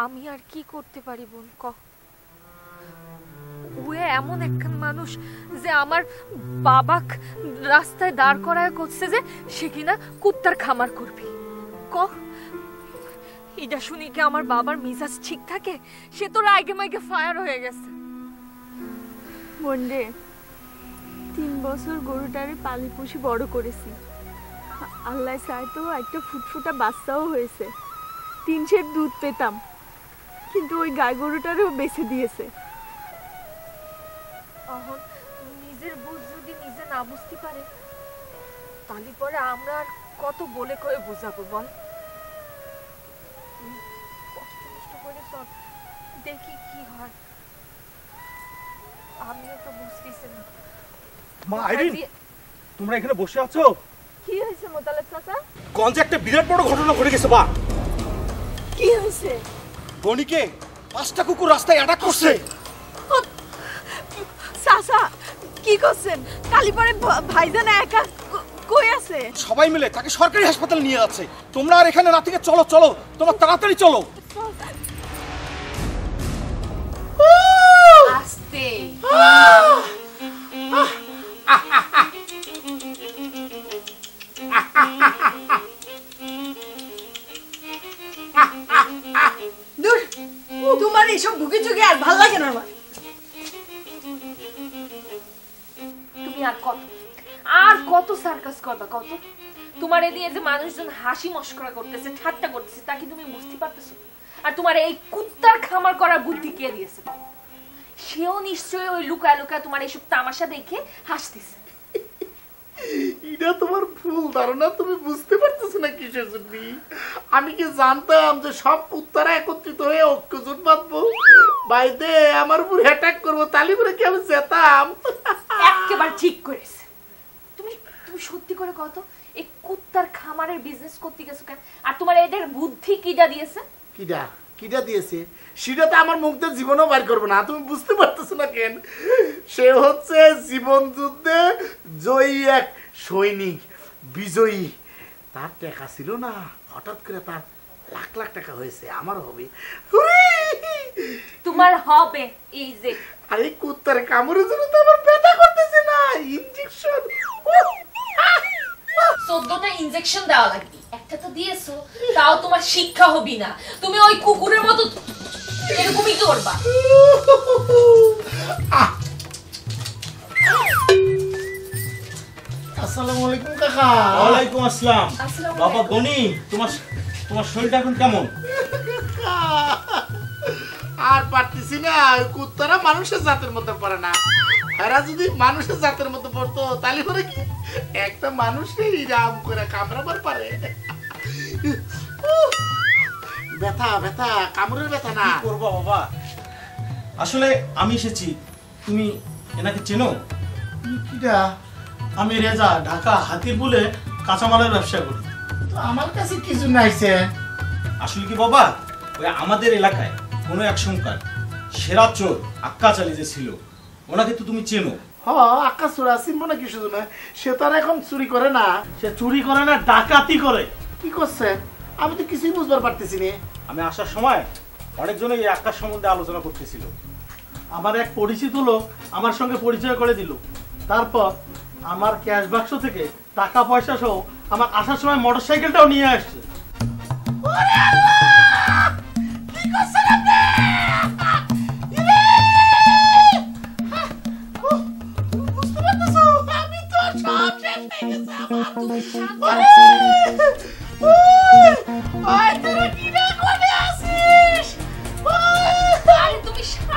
আমি আর কি করতে পারি বোন ক? ওয়ে এমন একখান মানুষ যে আমার বাবাক রাস্তায় দাঁড় করায় করছে যে সে কিনা কুত্তার খামার করবি। ক এটা শুনি কি আমার বাবার মিজাজ ঠিক থাকে? সে তো রাগে মাইকে ফায়ার হয়ে গেছে। বন্ডে 3 বছর গরুটারে পালি পুষি বড় করেছি। আল্লাহ চাইতো একটা ফুটফুটা বাচ্চাও হয়েছে। 3 সের দুধ পেতাম, কিন্তু ওই গাই গরুটারেও বেঁচে দিয়েছে। এখন নিজের বুঝ যদি নিজে না বুঝতে পারে তাহলে পরে আমরা আর কত বলে কয়ে বোঝাবো বল? কষ্ট কষ্ট করে চল, দেখি কি হয়। আমিও তো বুঝতেছি না। মা আইরিন, তোমরা এখানে বসে আছো? কি হয়েছে মোতালেব চাচা? গঞ্জে একটা বিরাট বড় ঘটনা ঘটে গেছে। বা কি হয়েছে? গনিকে 5টা কুকুর রাস্তায় অ্যাটাক করছে। চাচা কি করছেন? কালীপাড়ে ভাইজান একা কই আছে? সবাই মিলে তাকে সরকারি হাসপাতালে নিয়ে যাচ্ছে। তোমরা আর এখানে না থেকে চলো চলো, তোমরা তাড়াতাড়ি চলো। আস্তে তোমার এইসব ভুগে চুগে আর ভাল লাগে না আমার। তুমি আর কত সার্কাস করবা? কত তোমার এদিকে যে মানুষজন হাসি মস্করা করতেছে, ঠাট্টা করতেছে, তা কি তুমি বুঝতে পারতেছো? আর তোমার এই কুত্তার খামার করার বুদ্ধি কে দিয়েছে? সেও নিশ্চয়ই ওই লুকায় লুকায় তোমার এইসব তামাশা দেখে হাসতেছে। এটা তোমার ভুল ধারণা, তুমি বুঝতে পারতেছো না কিসের জন্য। আমি কি জানতাম যে সব কুত্তারা একত্রিত হয়ে ঐক্যজোট বাঁধবো, বাইরে আমার উপর অ্যাটাক করবো, তালি করে কি আমি যেতাম? একেবারে ঠিক করেছে। তুমি তুমি সত্যি করে কত এই কুত্তার খামারের বিজনেস করতে গেছো কেন? আর তোমার এদের বুদ্ধি কিডা দিয়েছে? কিডা দিয়েছে সেটা তো আমার মুখ দিয়ে জীবনও বার করবো না। তুমি বুঝতে পারতেছো না কেন? সে হচ্ছে জীবন যুদ্ধে জয়ী এক সৈনিক, বিজয়ী। তার টাকা ছিল না, হঠাৎ করে তার লাখ লাখ টাকা হয়েছে। আমার হবে, তোমার হবে। এই যে আরে কুত্তার কামড়ের জন্য তো আমার ব্যথা করতেছে না, ইনজেকশন। 14টা ইনজেকশন দেওয়া লাগবে, একটা তো দিয়েছো, তাও তোমার শিক্ষা হবি না। তুমি ওই কুকুরের মতো এরকমই করবা। আসসালামু আলাইকুম কাকা। ওয়ালাইকুম আসসালাম। বাবা গনি, তোমার শরীরটা এখন কেমন? আর পারতেছি না, ওই কুত্তারা মানুষের জাতের মধ্যে পড়ে না। এরা যদি মানুষের জাতের মধ্যে পড়তো তাহলে করে কি একটা মানুষই রাম করে কামড়াবার পারে। ব্যথা ব্যথা, কামড়ের ব্যথা না। কি করবো বাবা, আসলে আমি এসেছি। তুমি এনাকে চেনো? কিটা? আমি রেজা, ঢাকা হাতিরপুলে কাঁচামালের ব্যবসা করি। তো আমার কাছে কিছু নাইছে। আসলে কি বাবা, ওই আমাদের এলাকায় কোনো এক সমকার সেরা চোর আক্কা চালি যে ছিল, ওনাকে তো তুমি চেনো? আকাশ চোরা চিনবো না, কিছু না। সে তার এখন চুরি করে না। সে চুরি করে না, ডাকাতি করে। কি করছে আমি তো কিছুই বুঝবার পারতেছি না। আমি আসার সময় অনেকজনে এই আকাশ সম্বন্ধে আলোচনা করতেছিল। আমার এক পরিচিত লোক আমার সঙ্গে পরিচয় করে দিল। তারপর আমার ক্যাশ বাক্স থেকে টাকা পয়সা সহ আমার আসার সময় মোটরসাইকেলটাও নিয়ে আসছে।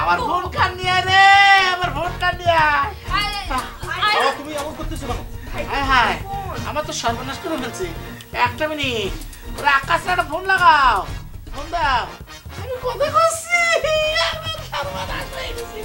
আমার ফোন কান নিয়ে রে, আমার ফোন কান নিয়ে। তুমি এমন করতেছো কেন? হ্যাঁ, আমার তো সর্বনাশ করে ফেলছি। একটা মিনিট, ওরা আকাশে একটা ফোন লাগাও, ফোন দাও। আমি কথা করছি, আমার সর্বনাশ হয়ে গেছে।